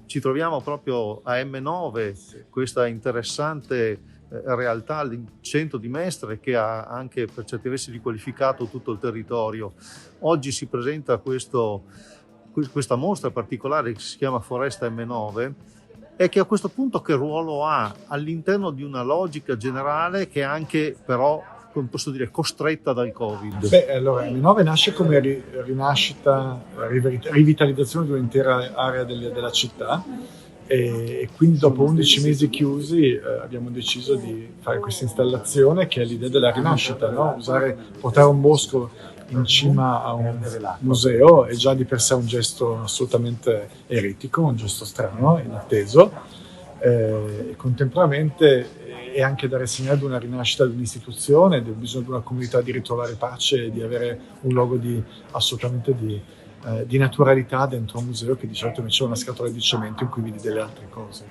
Ci troviamo proprio a M9, questa interessante realtà al centro di Mestre che ha anche per certi versi riqualificato tutto il territorio. Oggi si presenta questa mostra particolare che si chiama Foresta M9 e che a questo punto che ruolo ha all'interno di una logica generale che è anche però, come posso dire, costretta dal Covid? Allora, M9 nasce come rinascita, rivitalizzazione di un'intera area della città e quindi dopo 11 mesi chiusi abbiamo deciso di fare questa installazione che è l'idea della rinascita, no? Portare un bosco in cima a un museo è già di per sé un gesto assolutamente eretico, un gesto strano, inatteso, e contemporaneamente e anche dare segnale di una rinascita di un'istituzione, del bisogno di una comunità di ritrovare pace e di avere un luogo assolutamente di naturalità dentro un museo che di solito invece è una scatola di cemento in cui vedi delle altre cose.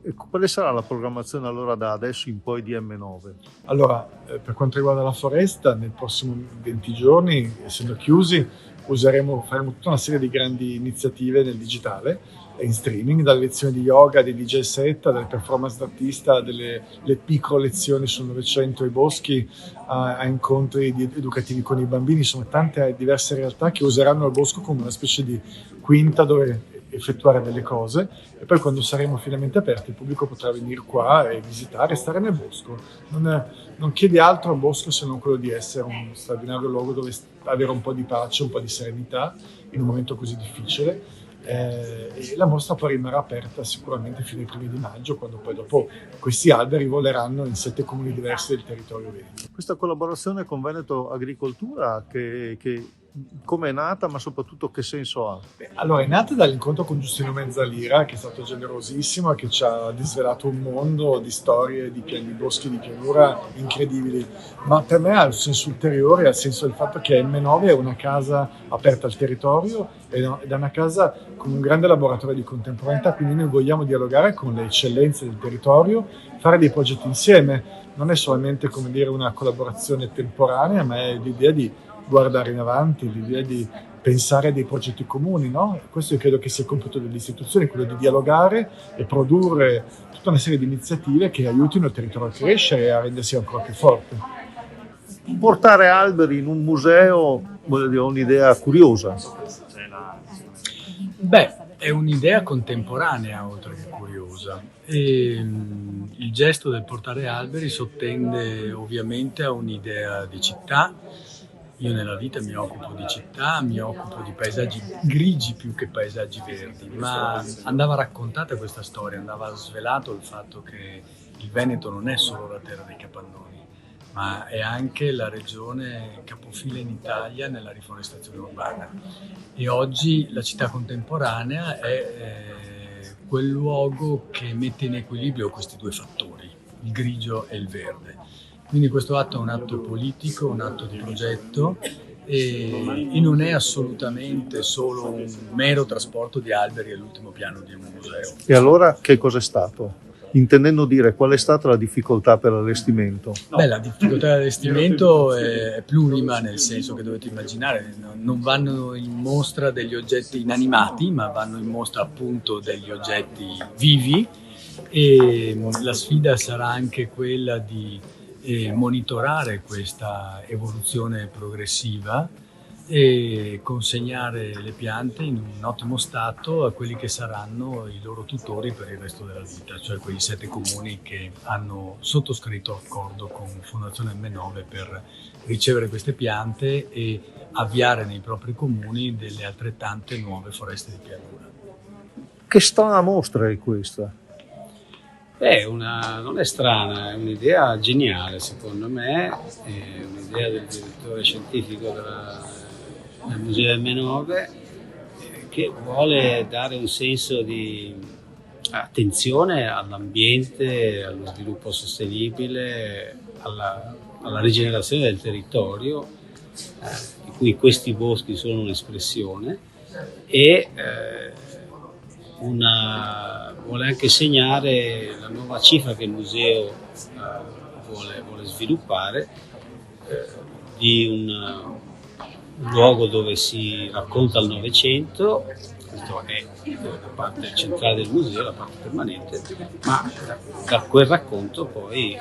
Ecco. Quale sarà la programmazione allora da adesso in poi di M9? Allora, per quanto riguarda la foresta, nel prossimo 20 giorni, essendo chiusi, faremo tutta una serie di grandi iniziative nel digitale e in streaming, dalle lezioni di yoga, dei DJ set, dalle performance d'artista, le piccole lezioni sul Novecento ai boschi, a incontri educativi con i bambini. Sono tante diverse realtà che useranno il bosco come una specie di quinta dove effettuare delle cose e poi quando saremo finalmente aperti il pubblico potrà venire qua e visitare e stare nel bosco. Non chiede altro al bosco se non quello di essere un straordinario luogo dove avere un po' di pace, un po' di serenità in un momento così difficile. E la mostra poi rimarrà aperta sicuramente fino ai primi di maggio, quando poi dopo questi alberi voleranno in 7 comuni diversi del territorio veneto. Questa collaborazione con Veneto Agricoltura come è nata, ma soprattutto che senso ha? Allora, è nata dall'incontro con Giustino Mezzalira, che è stato generosissimo e che ci ha disvelato un mondo di storie di boschi di pianura incredibili, ma per me ha il senso ulteriore, ha il senso del fatto che M9 è una casa aperta al territorio ed è una casa con un grande laboratorio di contemporaneità, quindi noi vogliamo dialogare con le eccellenze del territorio, fare dei progetti insieme. Non è solamente, come dire, una collaborazione temporanea, ma è l'idea di guardare in avanti, l'idea di pensare a dei progetti comuni, no? Questo io credo che sia il compito delle istituzioni, quello di dialogare e produrre tutta una serie di iniziative che aiutino il territorio a crescere e a rendersi ancora più forte. Portare alberi in un museo, voglio dire, è un'idea curiosa. È un'idea contemporanea oltre che curiosa. E il gesto del portare alberi sottende ovviamente a un'idea di città. Io nella vita mi occupo di città, mi occupo di paesaggi grigi più che paesaggi verdi, ma andava raccontata questa storia, andava svelato il fatto che il Veneto non è solo la terra dei capannoni, ma è anche la regione capofila in Italia nella riforestazione urbana. E oggi la città contemporanea è quel luogo che mette in equilibrio questi due fattori, il grigio e il verde. Quindi questo atto è un atto politico, un atto di progetto e non è assolutamente solo un mero trasporto di alberi all'ultimo piano di un museo. E allora che cos'è stato? Intendendo dire qual è stata la difficoltà per l'allestimento? La difficoltà dell'allestimento è plurima, nel senso che dovete immaginare, non vanno in mostra degli oggetti inanimati, ma vanno in mostra appunto degli oggetti vivi e la sfida sarà anche quella di monitorare questa evoluzione progressiva e consegnare le piante in un ottimo stato a quelli che saranno i loro tutori per il resto della vita, cioè quei 7 comuni che hanno sottoscritto accordo con Fondazione M9 per ricevere queste piante e avviare nei propri comuni delle altrettante nuove foreste di pianura. Che strana mostra è questa? Non è strana, è un'idea geniale secondo me, è un'idea del direttore scientifico del Museo M9 che vuole dare un senso di attenzione all'ambiente, allo sviluppo sostenibile, alla rigenerazione del territorio, di cui questi boschi sono un'espressione, e vuole anche segnare la nuova cifra che il museo vuole sviluppare, di un luogo dove si racconta il Novecento. Questo è la parte centrale del museo, la parte permanente, ma da quel racconto poi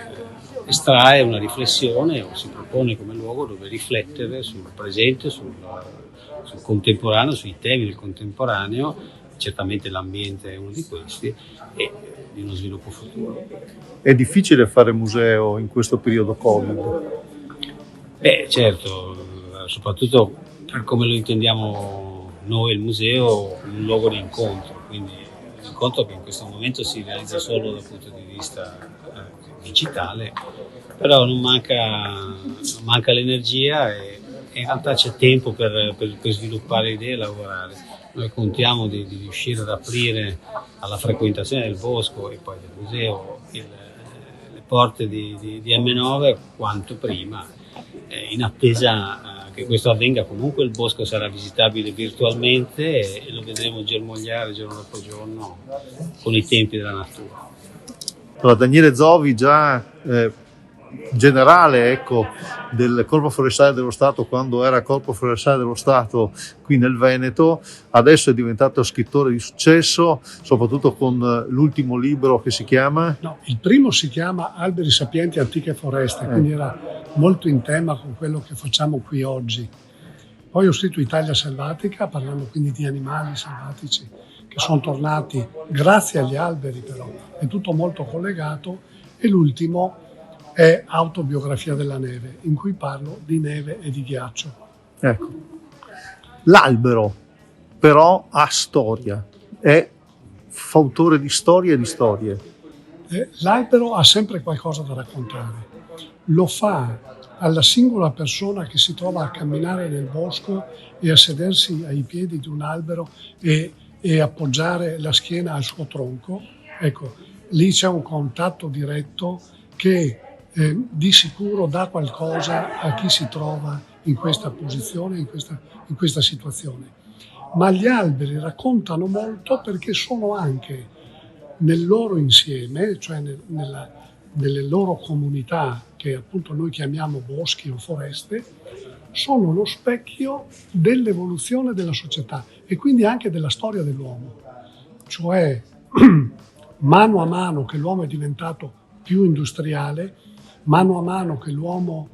estrae una riflessione, o si propone come luogo dove riflettere sul presente, sul contemporaneo, sui temi del contemporaneo. Certamente l'ambiente è uno di questi, e di uno sviluppo futuro. È difficile fare museo in questo periodo Covid? Certo, soprattutto per come lo intendiamo noi il museo, un luogo di incontro, quindi un incontro che in questo momento si realizza solo dal punto di vista digitale, però non manca l'energia, e in realtà c'è tempo per sviluppare idee e lavorare. Noi contiamo di riuscire ad aprire alla frequentazione del bosco e poi del museo le porte di M9 quanto prima, in attesa che questo avvenga. Comunque il bosco sarà visitabile virtualmente e lo vedremo germogliare giorno dopo giorno con i tempi della natura. Allora, Daniele Zovi, già generale del Corpo Forestale dello Stato quando era Corpo Forestale dello Stato qui nel Veneto, adesso è diventato scrittore di successo, soprattutto con l'ultimo libro che si chiama? No, il primo si chiama Alberi sapienti, antiche foreste, quindi era molto in tema con quello che facciamo qui oggi. Poi ho scritto Italia selvatica, parlando quindi di animali selvatici che sono tornati grazie agli alberi, però è tutto molto collegato, e l'ultimo è Autobiografia della neve, in cui parlo di neve e di ghiaccio. Ecco. L'albero però ha storia, è fautore di storie e di storie. L'albero ha sempre qualcosa da raccontare, lo fa alla singola persona che si trova a camminare nel bosco e a sedersi ai piedi di un albero e appoggiare la schiena al suo tronco. Ecco, lì c'è un contatto diretto che di sicuro dà qualcosa a chi si trova in questa posizione, in questa situazione. Ma gli alberi raccontano molto perché sono anche nel loro insieme, cioè nelle loro comunità, che appunto noi chiamiamo boschi o foreste, sono lo specchio dell'evoluzione della società e quindi anche della storia dell'uomo. Cioè, mano a mano che l'uomo è diventato più industriale, mano a mano che l'uomo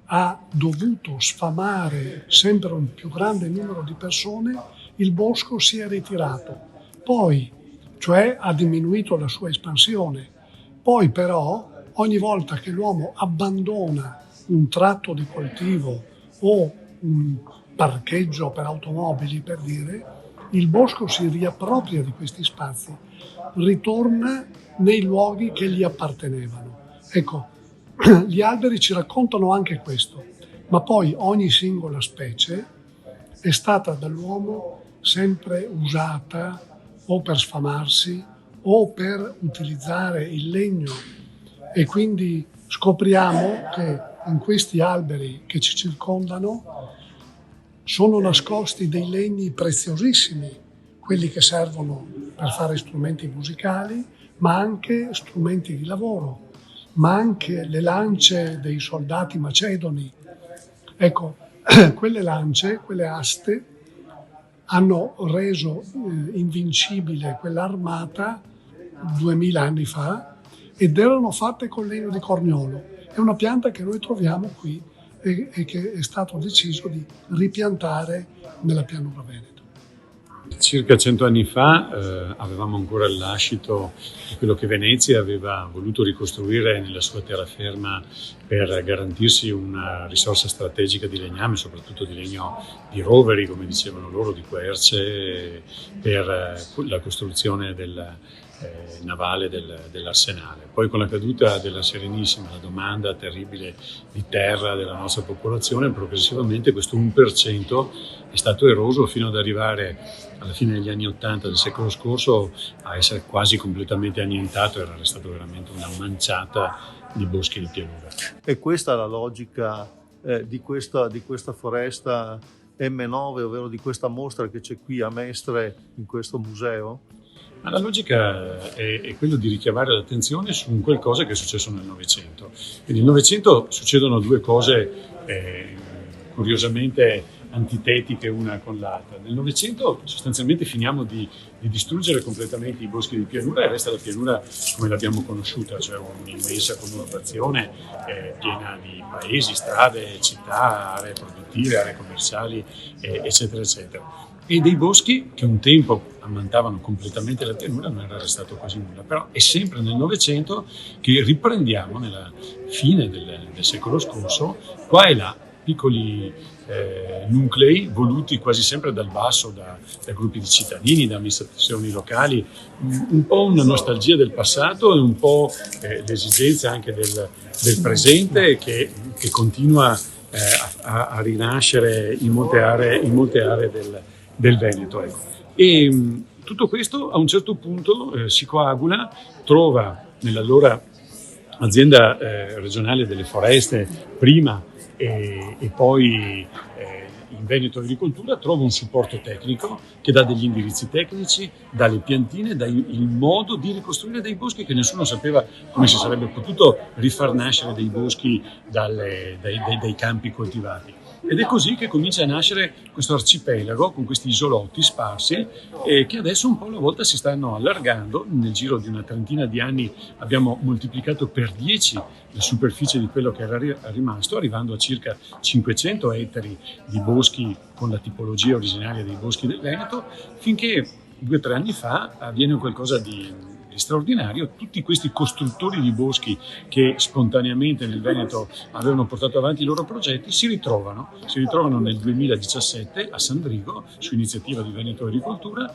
ha dovuto sfamare sempre un più grande numero di persone, il bosco si è ritirato. Poi, cioè, ha diminuito la sua espansione. Poi però, ogni volta che l'uomo abbandona un tratto di coltivo o un parcheggio per automobili, per dire, il bosco si riappropria di questi spazi, ritorna nei luoghi che gli appartenevano. Ecco, gli alberi ci raccontano anche questo, ma poi ogni singola specie è stata dall'uomo sempre usata o per sfamarsi o per utilizzare il legno, e quindi scopriamo che in questi alberi che ci circondano sono nascosti dei legni preziosissimi, quelli che servono per fare strumenti musicali, ma anche strumenti di lavoro, ma anche le lance dei soldati macedoni. Ecco, quelle lance, quelle aste, hanno reso invincibile quell'armata 2000 anni fa, ed erano fatte con legno di corniolo. È una pianta che noi troviamo qui e che è stato deciso di ripiantare nella pianura veneta. Circa 100 anni fa avevamo ancora il lascito di quello che Venezia aveva voluto ricostruire nella sua terraferma per garantirsi una risorsa strategica di legname, soprattutto di legno di roveri, come dicevano loro, di querce, per la costruzione navale dell'Arsenale. Poi con la caduta della Serenissima, la domanda terribile di terra della nostra popolazione, progressivamente questo 1% è stato eroso fino ad arrivare alla fine degli anni 80 del secolo scorso a essere quasi completamente annientato, era restato veramente una manciata di boschi di pianura. E questa è la logica di questa foresta M9, ovvero di questa mostra che c'è qui a Mestre in questo museo? Ma la logica è quello di richiamare l'attenzione su un qualcosa che è successo nel Novecento. Nel Novecento succedono due cose curiosamente antitetiche una con l'altra. Nel Novecento sostanzialmente finiamo di distruggere completamente i boschi di pianura e resta la pianura come l'abbiamo conosciuta, cioè un'immensa conurbazione piena di paesi, strade, città, aree produttive, aree commerciali, eccetera, eccetera. E dei boschi che un tempo ammantavano completamente la pianura non era restato quasi nulla, però è sempre nel Novecento che riprendiamo, nella fine del secolo scorso, qua e là piccoli nuclei voluti quasi sempre dal basso da gruppi di cittadini, da amministrazioni locali, un po' una nostalgia del passato e un po' l'esigenza anche del presente che continua a rinascere in molte aree del Veneto. Ecco. E tutto questo a un certo punto si coagula, trova nell'allora azienda regionale delle foreste prima e poi in Veneto Agricoltura, trova un supporto tecnico che dà degli indirizzi tecnici, dà le piantine, dà il modo di ricostruire dei boschi che nessuno sapeva come si sarebbe potuto rifar nascere dei boschi dai campi coltivati. Ed è così che comincia a nascere questo arcipelago con questi isolotti sparsi che adesso un po' alla volta si stanno allargando. Nel giro di una trentina di anni abbiamo moltiplicato per 10 la superficie di quello che era rimasto, arrivando a circa 500 ettari di boschi con la tipologia originaria dei boschi del Veneto, finché 2 o 3 anni fa avviene qualcosa di straordinario. Tutti questi costruttori di boschi che spontaneamente nel Veneto avevano portato avanti i loro progetti si ritrovano nel 2017 a Sandrigo, su iniziativa di Veneto Agricoltura,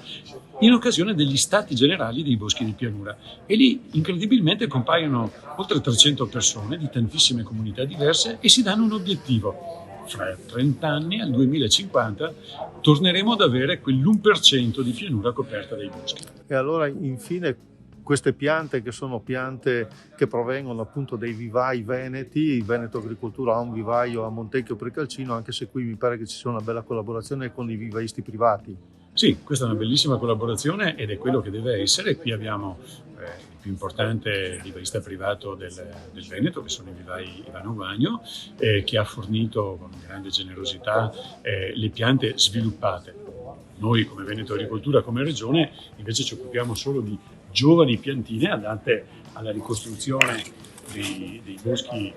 in occasione degli Stati Generali dei Boschi di Pianura. E lì incredibilmente compaiono oltre 300 persone di tantissime comunità diverse e si danno un obiettivo. Fra 30 anni, al 2050, torneremo ad avere quell'1% di pianura coperta dai boschi. E allora, infine, queste piante che sono piante che provengono appunto dei vivai veneti, il Veneto Agricoltura ha un vivaio a Montecchio Precalcino, anche se qui mi pare che ci sia una bella collaborazione con i vivaisti privati. Sì, questa è una bellissima collaborazione ed è quello che deve essere. Qui abbiamo il più importante vivaista privato del Veneto, che sono i vivai Ivano Vagno, che ha fornito con grande generosità le piante sviluppate. Noi come Veneto Agricoltura, come regione, invece ci occupiamo solo di giovani piantine adatte alla ricostruzione dei boschi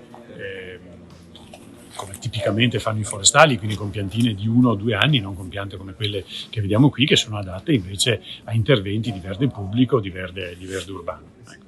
come tipicamente fanno i forestali, quindi con piantine di 1 o 2 anni, non con piante come quelle che vediamo qui, che sono adatte invece a interventi di verde pubblico, di verde urbano. Ecco.